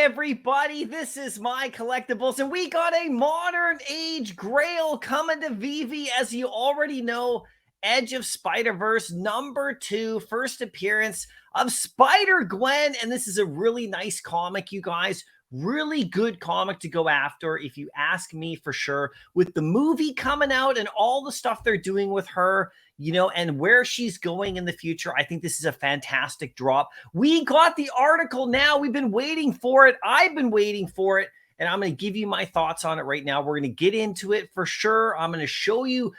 everybody, this is My Collectables, and we got a modern age Grail coming to Veve. As you already know, Edge of Spider-Verse #2, first appearance of Spider-Gwen, and this is a really nice comic, you guys. Really good comic to go after, if you ask me, for sure. With the movie coming out and all the stuff they're doing with her, and where she's going in the future, I think this is a fantastic drop. We got the article now. We've been waiting for it. I've been waiting for it. And I'm going to give you my thoughts on it right now. We're going to get into it for sure. I'm going to show you,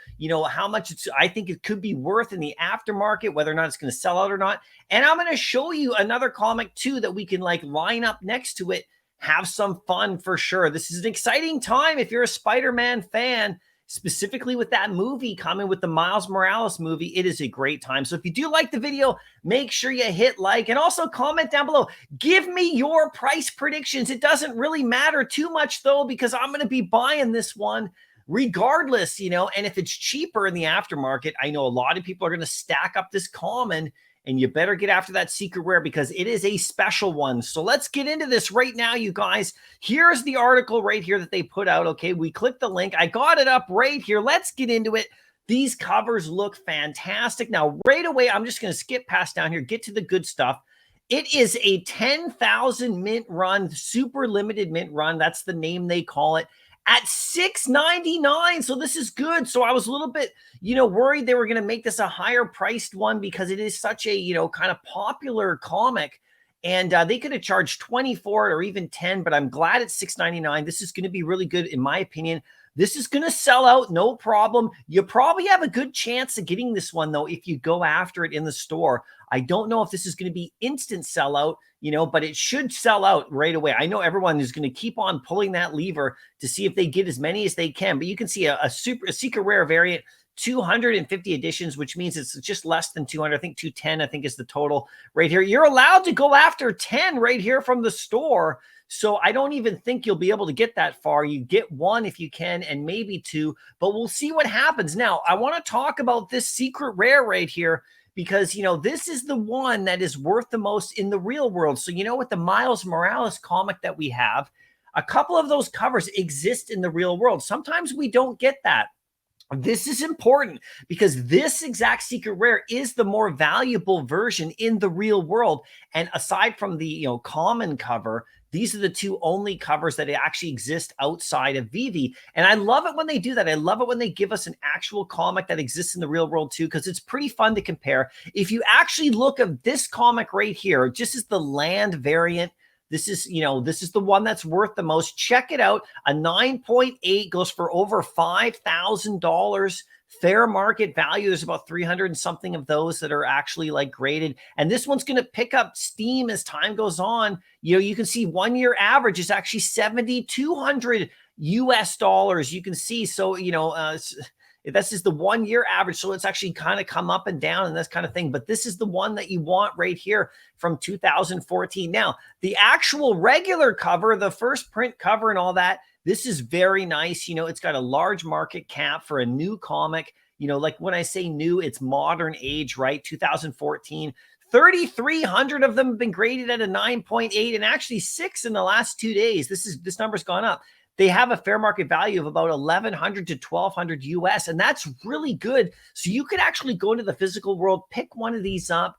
how much I think it could be worth in the aftermarket, whether or not it's going to sell out or not. And I'm going to show you another comic too that we can line up next to it. Have some fun for sure. This is an exciting time if you're a Spider-Man fan, specifically with that movie coming with the Miles Morales movie. It is a great time. So if you do like the video, make sure you hit like and also comment down below. Give me your price predictions. It doesn't really matter too much though, because I'm going to be buying this one regardless, and if it's cheaper in the aftermarket, I know a lot of people are going to stack up this common. And you better get after that secret rare because it is a special one. So let's get into this right now, you guys. Here's the article right here that they put out. Okay, we clicked the link. I got it up right here. Let's get into it. These covers look fantastic. Now, right away, I'm just going to skip past down here, get to the good stuff. It is a 10,000 mint run, super limited mint run. That's the name they call it. At $6.99. So this is good. So I was a little bit, worried they were going to make this a higher priced one because it is such a, kind of popular comic. And they could have charged 24 or even 10, but I'm glad it's $6.99. This is going to be really good, in my opinion. This is going to sell out, no problem. You probably have a good chance of getting this one, though, if you go after it in the store. I don't know if this is going to be instant sellout, but it should sell out right away. I know everyone is going to keep on pulling that lever to see if they get as many as they can. But you can see a secret rare variant, 250 editions, which means it's just less than 200. I think 210, I think, is the total right here. You're allowed to go after 10 right here from the store. So I don't even think you'll be able to get that far. You get one if you can, and maybe two, but we'll see what happens. Now, I want to talk about this secret rare right here because, this is the one that is worth the most in the real world. So, with the Miles Morales comic that we have, a couple of those covers exist in the real world. Sometimes we don't get that. This is important because this exact secret rare is the more valuable version in the real world. And aside from the, common cover, these are the two only covers that actually exist outside of Veve. And I love it when they do that. I love it when they give us an actual comic that exists in the real world too, because it's pretty fun to compare. If you actually look at this comic right here, just as the land variant, this is the one that's worth the most. Check it out. A 9.8 goes for over $5,000. Fair market value. There's about 300 and something of those that are actually graded. And this one's going to pick up steam as time goes on. You can see 1 year average is actually 7,200 US dollars. You can see. So, this is the 1 year average. So it's actually kind of come up and down and this kind of thing. But this is the one that you want right here from 2014. Now, the actual regular cover, the first print cover and all that, this is very nice. It's got a large market cap for a new comic. Like when I say new, it's modern age, right? 2014. 3,300 of them have been graded at a 9.8 and actually 6 in the last 2 days. This number's gone up. They have a fair market value of about 1,100 to 1,200 US, and that's really good. So you could actually go into the physical world, pick one of these up,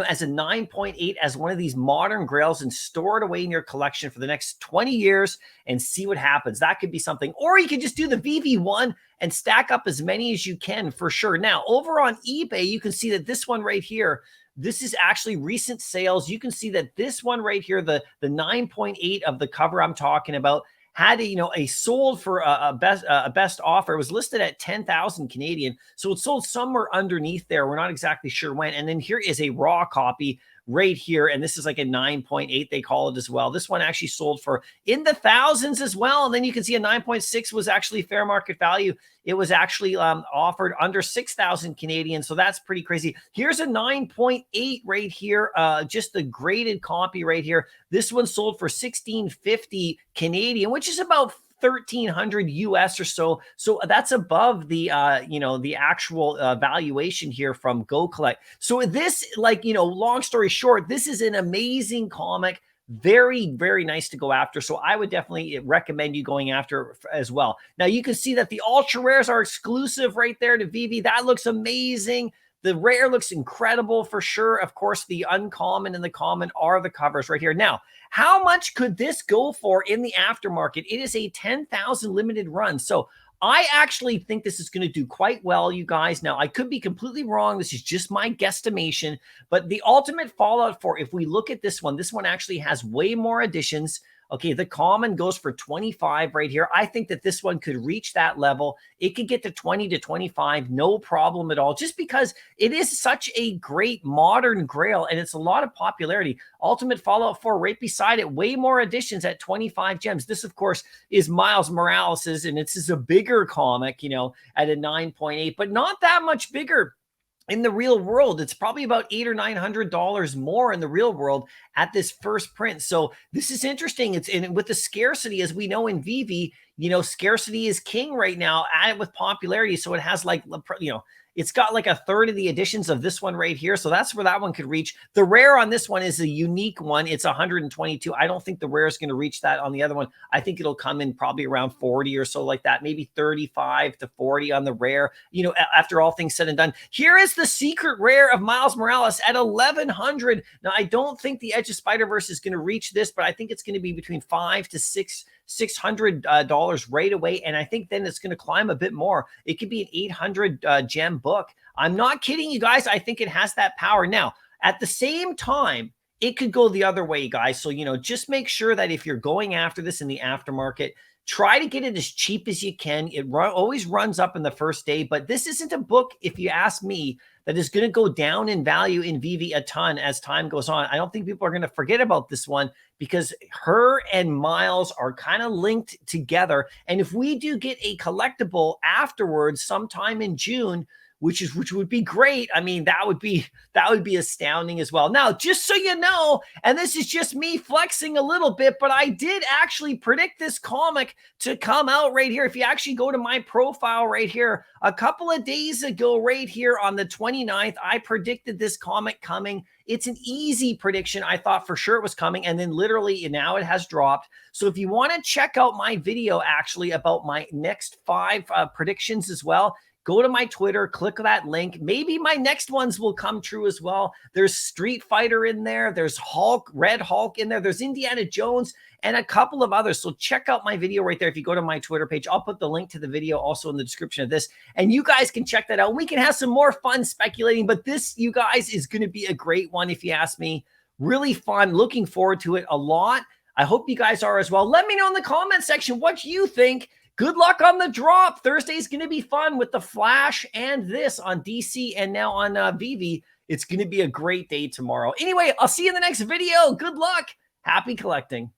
as a 9.8, as one of these modern grails, and store it away in your collection for the next 20 years and see what happens. That could be something. Or you could just do the Veve one and stack up as many as you can for sure. Now, over on eBay, you can see that this one right here, this is actually recent sales. You can see that this one right here, the 9.8 of the cover I'm talking about, had a sold for a best offer. It was listed at 10,000 Canadian. So it sold somewhere underneath there. We're not exactly sure when. And then here is a raw copy right here. And this is like a 9.8, they call it as well. This one actually sold for in the thousands as well. And then you can see a 9.6 was actually fair market value. It was actually offered under 6,000 Canadian. So that's pretty crazy. Here's a 9.8 right here. Just the graded copy right here. This one sold for 1,650 Canadian, which is about 1,300 US or so. So that's above the, the actual valuation here from Go Collect. So this, long story short, this is an amazing comic. Very, very nice to go after. So I would definitely recommend you going after as well. Now you can see that the ultra rares are exclusive right there to Veve. That looks amazing. The rare looks incredible for sure. Of course, the uncommon and the common are the covers right here. Now, how much could this go for in the aftermarket? It is a 10,000 limited run. So I actually think this is going to do quite well, you guys. Now, I could be completely wrong. This is just my guesstimation, but the ultimate Fallout 4, if we look at this one actually has way more additions. Okay, the common goes for 25 right here. I think that this one could reach that level. It could get to 20 to 25, no problem at all, just because it is such a great modern grail and it's a lot of popularity. Ultimate Fallout 4 right beside it, way more additions at 25 gems. This, of course, is Miles Morales's, and it's a bigger comic, you know, at a 9.8, but not that much bigger. In the real world, it's probably about $800 or $900 more in the real world at this first print. So this is interesting. It's in with the scarcity, as we know in Veve, you know, scarcity is king right now. Add it with popularity, so it has like, you know, it's got like a third of the editions of this one right here. So that's where that one could reach. The rare on this one is a unique one. It's 122. I don't think the rare is going to reach that on the other one. I think it'll come in probably around 40 or so like that, maybe 35 to 40 on the rare, you know, after all things said and done. Here is the secret rare of Miles Morales at 1,100. Now, I don't think the Edge of Spider-Verse is going to reach this, but I think it's going to be between $500 to $600 right away. And I think then it's going to climb a bit more. It could be an 800 gem book. I'm not kidding you guys. I think it has that power. Now, at the same time, it could go the other way, guys. So, you know, just make sure that if you're going after this in the aftermarket, try to get it as cheap as you can. It always runs up in the first day, but this isn't a book, if you ask me, that is going to go down in value in Veve a ton as time goes on. I don't think people are going to forget about this one because her and Miles are kind of linked together. And if we do get a collectible afterwards, sometime in June, which would be great. I mean, that would be astounding as well. Now, just so you know, and this is just me flexing a little bit, but I did actually predict this comic to come out right here. If you actually go to my profile right here, a couple of days ago right here on the 29th, I predicted this comic coming. It's an easy prediction. I thought for sure it was coming, and then literally now it has dropped. So if you want to check out my video actually about my next 5 predictions as well, go to my Twitter, click that link. Maybe my next ones will come true as well. There's Street Fighter in there. There's Hulk, Red Hulk in there. There's Indiana Jones and a couple of others. So check out my video right there. If you go to my Twitter page, I'll put the link to the video also in the description of this. And you guys can check that out. We can have some more fun speculating. But this, you guys, is going to be a great one if you ask me. Really fun. Looking forward to it a lot. I hope you guys are as well. Let me know in the comment section what you think. Good luck on the drop. Thursday is going to be fun with the Flash and this on DC and now on Veve. It's going to be a great day tomorrow. Anyway, I'll see you in the next video. Good luck. Happy collecting.